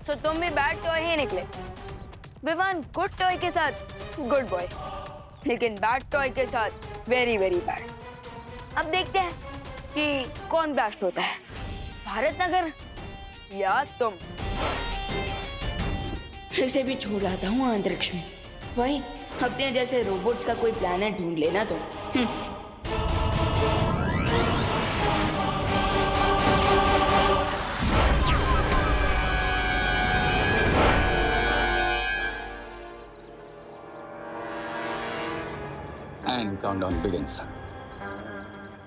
तो तुम भी बैड टॉय ही निकले। विवान गुड टॉय के साथ गुड बॉय, लेकिन बैड टॉय के साथ वेरी वेरी बैड। अब देखते हैं कि कौन ब्लास्ट होता है, भारत नगर या तुम। फिर से भी छोड़ आता हूँ अंतरिक्ष में। वही अपने जैसे रोबोट्स का कोई प्लेनेट ढूंढ लेना तुम। And countdown begins.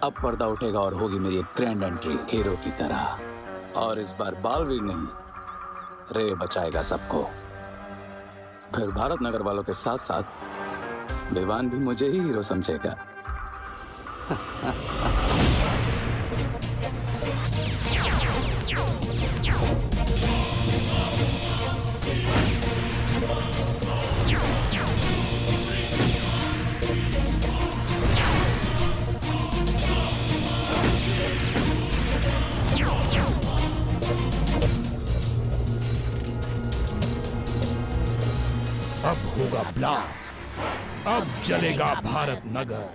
अब पर्दा उठेगा और होगी मेरी एक ग्रैंड एंट्री हीरो की तरह। और इस बार बालवीर नहीं, रे बचाएगा सबको। फिर भारत नगर वालों के साथ साथ विवान भी मुझे ही हीरो समझेगा। अब होगा ब्लास्ट, अब जलेगा भारत नगर।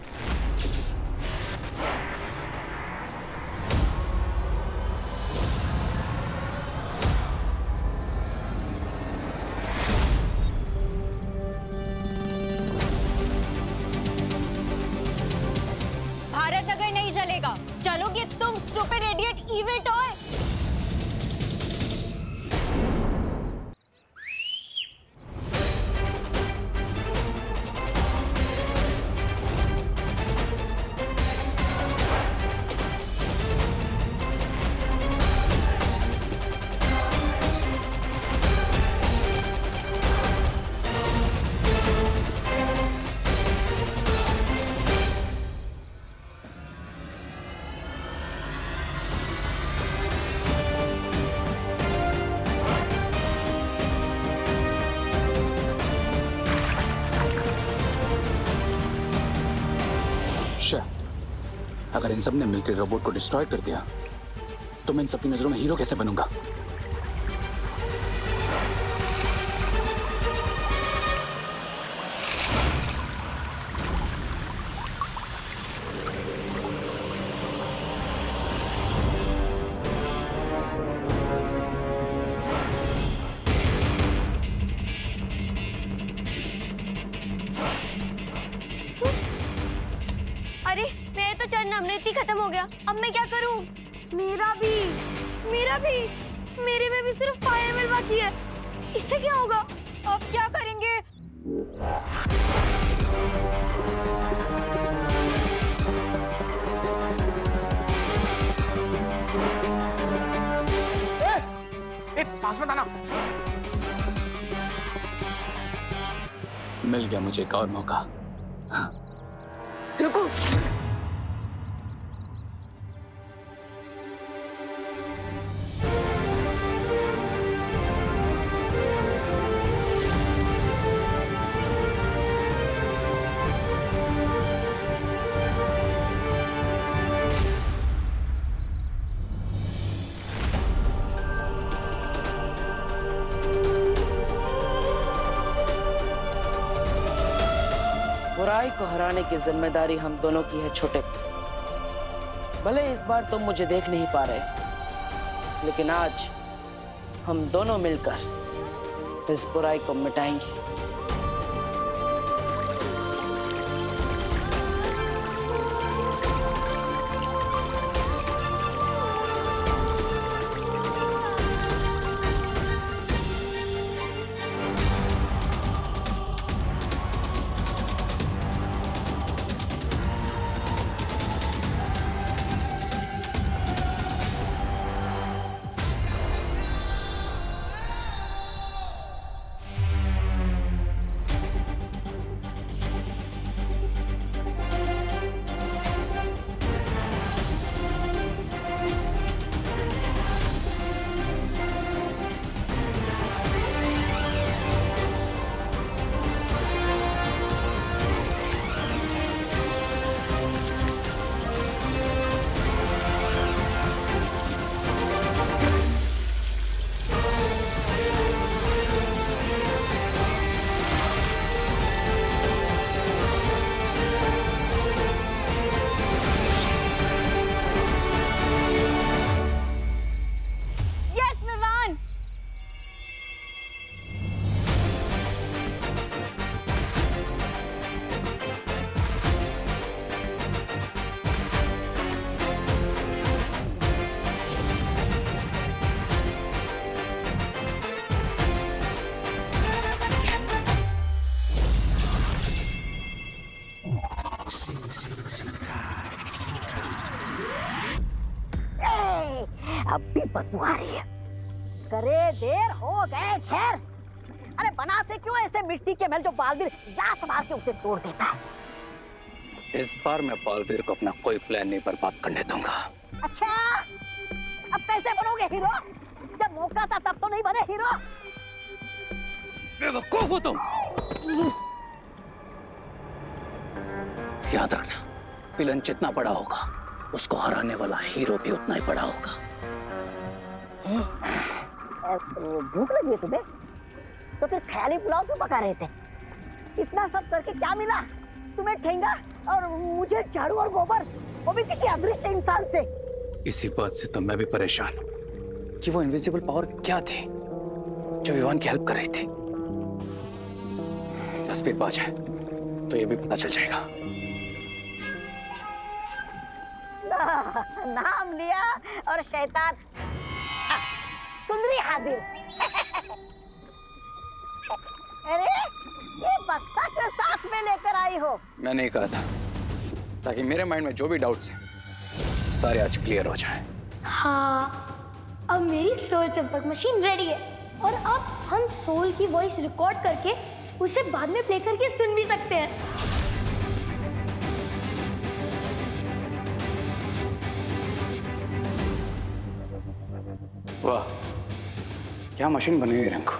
भारत नगर नहीं जलेगा, चलोगे तुम स्टूपिड इडियट इविल टॉय। अगर इन सब ने मिलकर रोबोट को डिस्ट्रॉय कर दिया तो मैं इन सबकी नजरों में हीरो कैसे बनूंगा? अरे मेरा तो चरण अमृति खत्म हो गया, अब मैं क्या करूं? मेरा भी मेरे में भी सिर्फ फायर मिल बाकी है। इससे क्या होगा? अब क्या करेंगे? पास में था ना। मिल गया मुझे एक और मौका। रुको, बुराई को हराने की जिम्मेदारी हम दोनों की है छोटे। भले इस बार तुम मुझे देख नहीं पा रहे, लेकिन आज हम दोनों मिलकर इस बुराई को मिटाएंगे। बदबू आ रही है। करे देर हो गए खैर। अरे बनाते क्यों ऐसे मिट्टी के महल जो बालवीर लात मार के उसे तोड़ देता है। इस बार मैं बालवीर को अपना कोई प्लान नहीं बर्बाद करने दूंगा। अच्छा, अब कैसे बनोगे हीरो? जब मौका था तब तो नहीं बने हीरो। बेवकूफ हो तुम। याद रखना, विलन जितना बड़ा होगा उसको हराने वाला हीरो भी उतना ही बड़ा होगा। भूख लगी है तुम्हें? तो फिर ख्याली पुलाव क्यों पका रहे थे? इतना सब करके क्या मिला तुम्हें? ठेंगा और मुझे झाड़ू और गोबर, वो भी किसी अदृश्य इंसान से। इसी बात से तो मैं भी परेशान हूं कि वो इनविजिबल पावर क्या थी जो विवान की हेल्प कर रही थी। तस्वीर बाज है तो ये भी पता चल जाएगा। नाम लिया और शैतान सुंदरी हाजिर। अरे ये बक्सा के साथ में लेकर आई हो? मैंने ही कहा था ताकि मेरे माइंड में जो भी डाउट्स हैं सारे आज क्लियर हो जाएं। हाँ, अब मेरी सोल चंपक मशीन रेडी है और अब हम सोल की वॉइस रिकॉर्ड करके उसे बाद में प्ले करके सुन भी सकते हैं। वाह, क्या मशीन बनी हुई है रंको।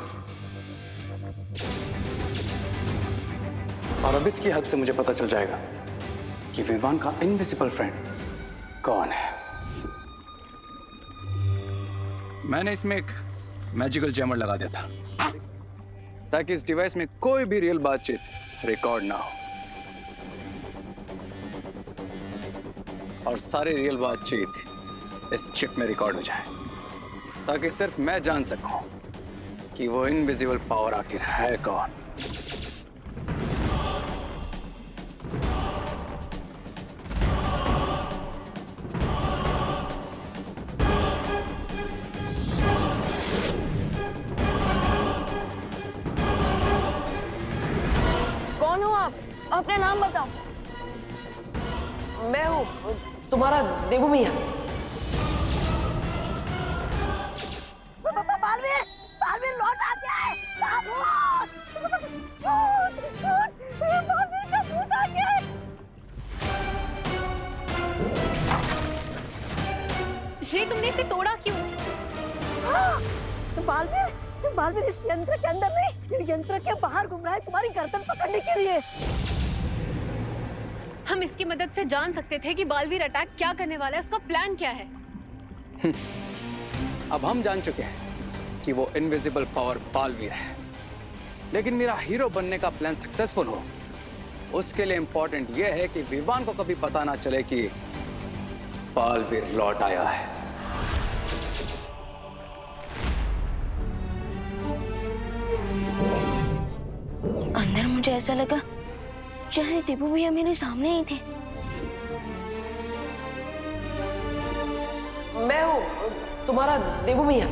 और अब इसकी हेल्प से मुझे पता चल जाएगा कि विवान का इनविजिबल फ्रेंड कौन है। मैंने इसमें एक मैजिकल जैमर लगा दिया था ताकि इस डिवाइस में कोई भी रियल बातचीत रिकॉर्ड ना हो और सारी रियल बातचीत इस चिप में रिकॉर्ड हो जाए ताकि सिर्फ मैं जान सकूं कि वो इनविजिबल पावर आखिर है कौन। कौन हो आप? अपना नाम बताओ। मैं हूँ तुम्हारा देवू मियाँ। बालवीर, बालवीर लौट आ गया है। बालवीर का भूत आ गया है। श्री, तुमने इसे तोड़ा क्यों? बालवीर, बालवीर इस यंत्र के अंदर नहीं, यंत्र के बाहर घूम रहा है तुम्हारी गर्दन पकड़ने के लिए। हम इसकी मदद से जान सकते थे कि बालवीर अटैक क्या करने वाला है, उसका प्लान क्या है। अब हम जान चुके हैं कि वो इनविजिबल पावर बालवीर है, लेकिन मेरा हीरो बनने का प्लान सक्सेसफुल हो उसके लिए इंपॉर्टेंट ये है कि विवान को कभी पता ना चले कि बालवीर लौट आया है। अंदर मुझे ऐसा लगा जैसे टिपू भैया मेरे सामने ही थे। मैं हूँ तुम्हारा देवू मियाँ।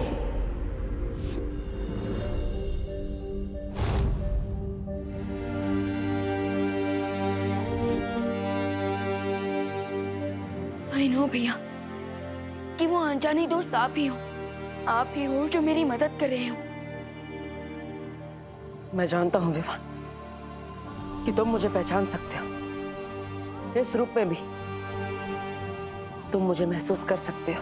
आई नो भैया कि वो अनजानी दोस्त आप ही हो। आप ही हो जो मेरी मदद कर रहे हो। मैं जानता हूँ विवान कि तुम मुझे पहचान सकते हो। इस रूप में भी तुम मुझे महसूस कर सकते हो।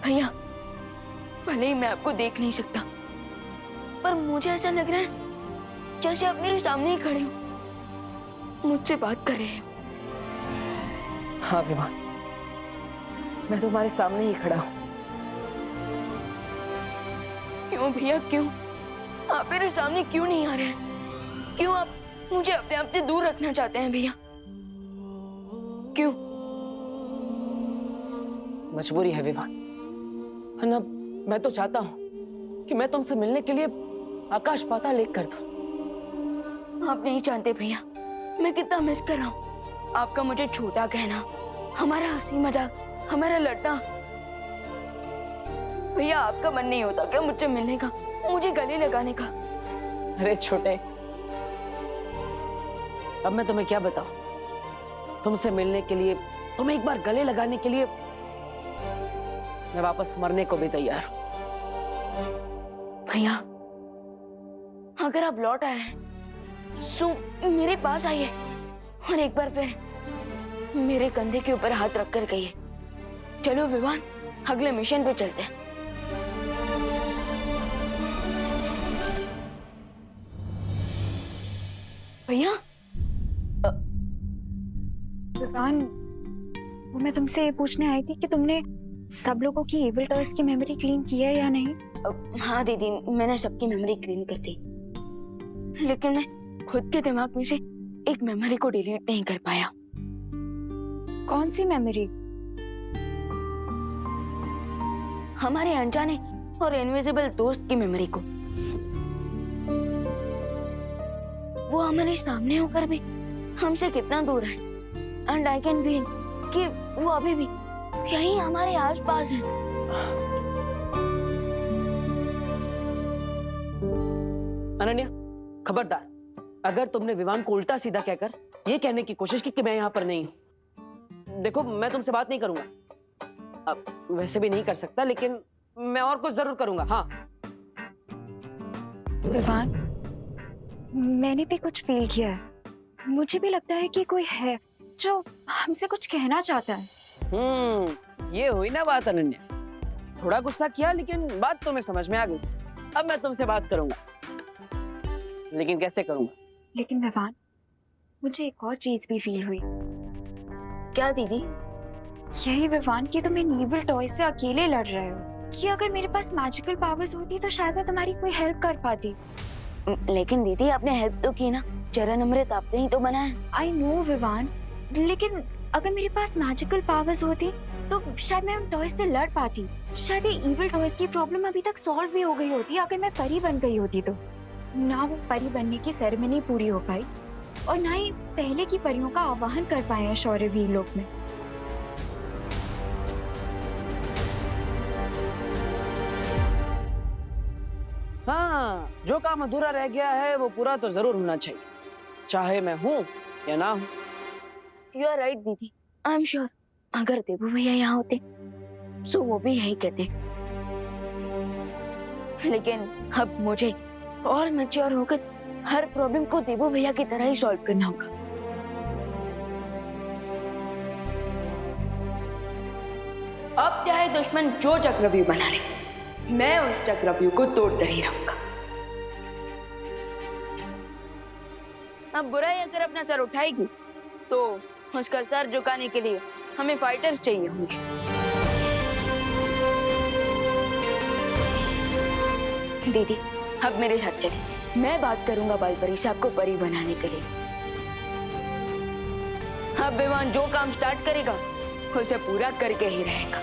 भैया, भले ही मैं आपको देख नहीं सकता, पर मुझे ऐसा लग रहा है जैसे आप मेरे सामने ही खड़े हो, मुझसे बात कर रहे हो। हाँ विवान, मैं तुम्हारे सामने ही खड़ा हूँ। क्यों भैया, क्यों आप मेरे सामने क्यों नहीं आ रहे हैं? क्यों आप मुझे अपने आप से दूर रखना चाहते हैं भैया? क्यों? मजबूरी है विवान, वरना मैं तो चाहता हूँ कि मैं तुमसे मिलने के लिए आकाश पाताल एक कर दूं। आप नहीं जानते भैया मैं कितना मिस कर रहा हूँ आपका मुझे छोटा कहना, हमारा हंसी मजाक, हमारा लड़ना। भैया आपका मन नहीं होता क्या मुझसे मिलने का, मुझे गले लगाने का? अरे छोटे, अब मैं तुम्हें क्या बताऊं? तुमसे मिलने के लिए तुम्हें एक बार गले लगाने के लिए मैं वापस मरने को भी तैयार हूं। भैया, अगर आप लौट आए हैं तो मेरे पास आइए और एक बार फिर मेरे कंधे के ऊपर हाथ रखकर कहिए, चलो विवान, अगले मिशन पे चलते हैं। भैया, विवान, वो मैं तुमसे ये पूछने आई थी कि तुमने सब लोगों की एविल टॉयज की मेमोरी क्लीन की है या नहीं? हाँ दीदी, मैंने सबकी मेमोरी क्लीन कर दी, लेकिन मैं खुद के दिमाग में से एक मेमोरी को डिलीट नहीं कर पाया। कौन सी मेमोरी? हमारे अनजाने और इनविजिबल दोस्त की मेमोरी को। वो हमारे सामने होकर भी हमसे कितना दूर है, एंड आई कैन फील कि वो अभी भी यहीं हमारे आसपास है। अनन्या, खबरदार, अगर तुमने विवान को उल्टा सीधा कहकर ये कहने की कोशिश की कि मैं यहाँ पर नहीं हूँ। देखो, मैं तुमसे बात नहीं करूंगा, अब वैसे भी नहीं कर सकता, लेकिन मैं और कुछ जरूर करूंगा। हाँ विवान, मैंने भी कुछ फील किया है। मुझे भी लगता है कि कोई है जो हमसे कुछ कहना चाहता है। ये हुई ना बात अनन्या। थोड़ा गुस्सा किया, लेकिन बात तुम्हें समझ में आ गई। अब मैं तुमसे बात करूंगा, लेकिन कैसे करूंगा? लेकिन विवान, मुझे एक और चीज भी फील हुई। क्या दीदी? यही विवान कि तुम इन इविल टॉय से अकेले लड़ रहे हो, कि अगर मेरे पास मैजिकल पावर्स होती तो शायद मैं तुम्हारी कोई हेल्प कर पाती। लेकिन दीदी, आपने हेल्प तो की ना, चरण अमृत आपने ही तो बनाया। आई नो विवान, लेकिन अगर मेरे पास मैजिकल पावर्स होती तो शायद मैं उन टॉयज से लड़ पाती। शायद ये इविल टॉयज की प्रॉब्लम अभी तक सॉल्व भी हो गई होती अगर मैं परी बन गई होती तो। ना वो परी बनने की सेरेमनी पूरी हो पाई और ना ही पहले की परियों का आवाहन कर पाए हैं शौर्यवीर लोक में। हाँ, जो काम अधूरा रह गया है वो पूरा तो जरूर होना चाहिए, चाहे मैं हूँ या ना हूँ। यू आर राइट दीदी, आई एम श्योर अगर देबू भैया यहाँ होते तो वो भी यही कहते। लेकिन अब मुझे और मैच्योर होकर हर प्रॉब्लम को देबू भैया की तरह ही सॉल्व करना होगा। अब चाहे दुश्मन जो चक्रव्यूह बना ले, मैं उस चक्रव्यूह को तोड़कर ही रहूंगा। अब बुराई अगर अपना सर उठाएगी तो उसका सर झुकाने के लिए हमें फाइटर्स चाहिए होंगे। दीदी, अब मेरे साथ चलिए, मैं बात करूंगा बालपरी से आपको परी बनाने के लिए। अब विवान जो काम स्टार्ट करेगा उसे पूरा करके ही रहेगा।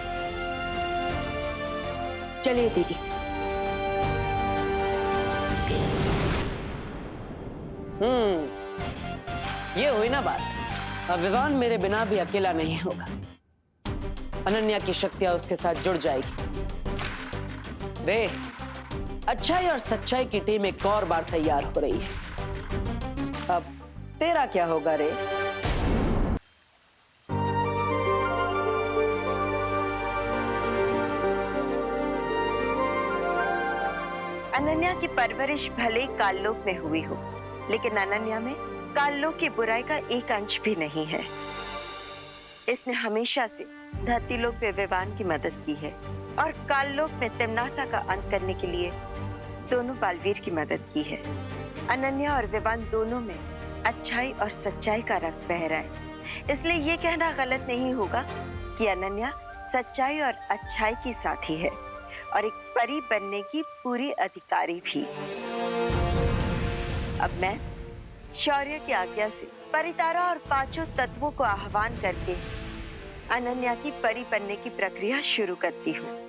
चलिए दीदी। ये हुई ना बात। अब विवान मेरे बिना भी अकेला नहीं होगा। अनन्या की शक्तियां उसके साथ जुड़ जाएगी। रे, अच्छाई और सच्चाई की टीम एक और बार तैयार हो रही है। अब तेरा क्या होगा रे? अनन्या की परवरिश भले ही काललोक में हुई हो, लेकिन अनन्या में काललोक की बुराई का एक अंश भी नहीं है। इसने हमेशा से धरतीलोक में विवान की मदद की है और काललोक में तिम्नासा का अंत करने के लिए दोनों बालवीर की मदद की है। अनन्या और विवान दोनों में अच्छाई और सच्चाई का रक्त बह रहा है, इसलिए ये कहना गलत नहीं होगा कि अनन्या सच्चाई और अच्छाई की साथी है और एक परी बनने की पूरी अधिकारी भी। अब मैं शौर्य की आज्ञा से परितारा और पांचों तत्वों को आह्वान करके अनन्या की परी बनने की प्रक्रिया शुरू करती हूँ।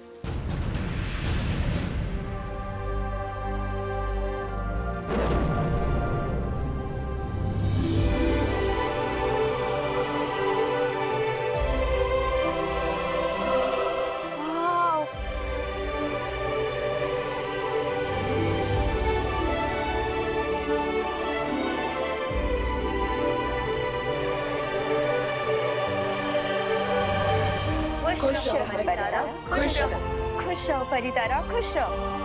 खुश रहो परितारा, खुश रहो। खुश रहो परितारा, खुश रहो।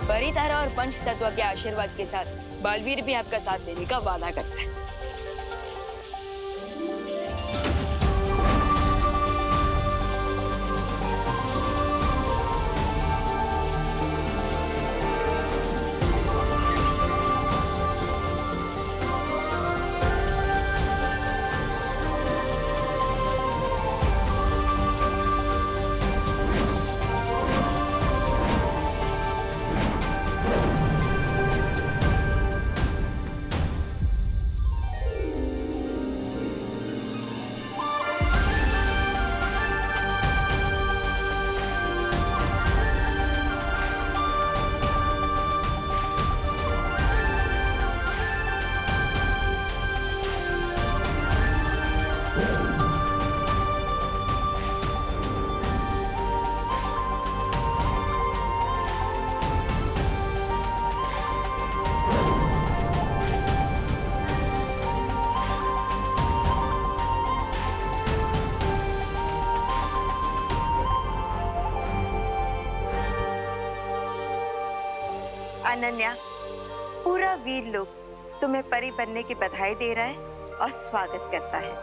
परितारा और पंच तत्व के आशीर्वाद के साथ बालवीर भी आपका साथ देने का वादा करता है। अनन्या, पूरा वीर लोग तुम्हें परी बनने की बधाई दे रहा है और स्वागत करता है।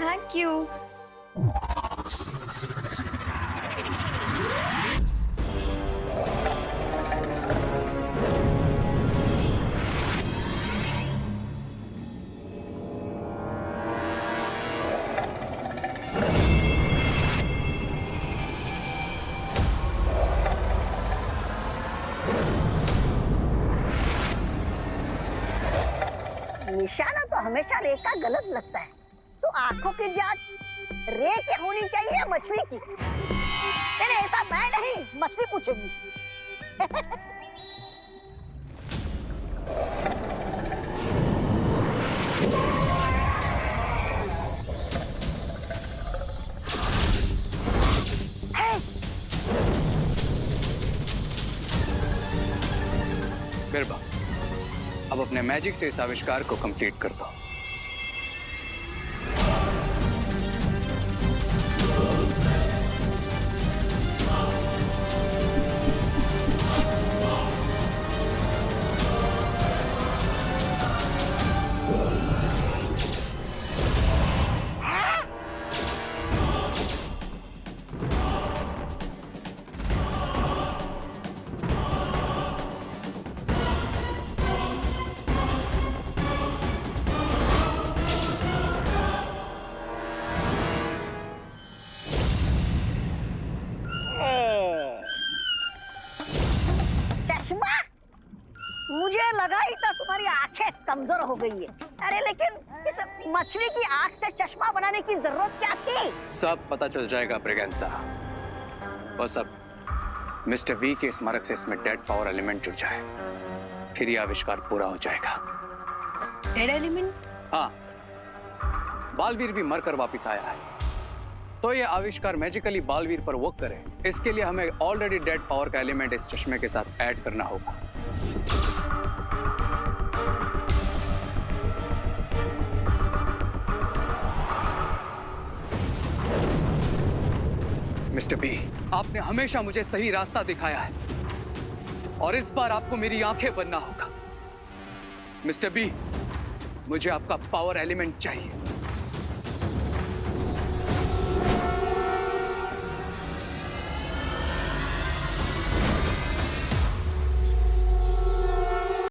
Thank you. निशाना तो हमेशा रे का गलत लगता है, तो आंखों की जांच रे की होनी चाहिए या मछली की? नहीं ऐसा मैं नहीं, मछली पूछेगी। बिरबा, अब अपने मैजिक से इस आविष्कार को कंप्लीट कर दो। मुझे लगा ही था तुम्हारी आंखें कमजोर हो गई है। अरे लेकिन इस मछली की आंख से चश्मा बनाने की जरूरत क्या थी? सब पता चल जाएगा ब्रिगेंसा। बस अब मिस्टर वी के स्मारक से इसमें डेड पावर एलिमेंट जुड़ जाए, फिर यह आविष्कार पूरा हो जाएगा। Dead element? हाँ, बालवीर भी मरकर वापिस आया है, तो ये आविष्कार मैजिकली बालवीर पर वर्क करे, इसके लिए हमें ऑलरेडी डेड पावर का एलिमेंट इस चश्मे के साथ ऐड करना होगा। मिस्टर बी, आपने हमेशा मुझे सही रास्ता दिखाया है और इस बार आपको मेरी आंखें बनना होगा। मिस्टर बी, मुझे आपका पावर एलिमेंट चाहिए।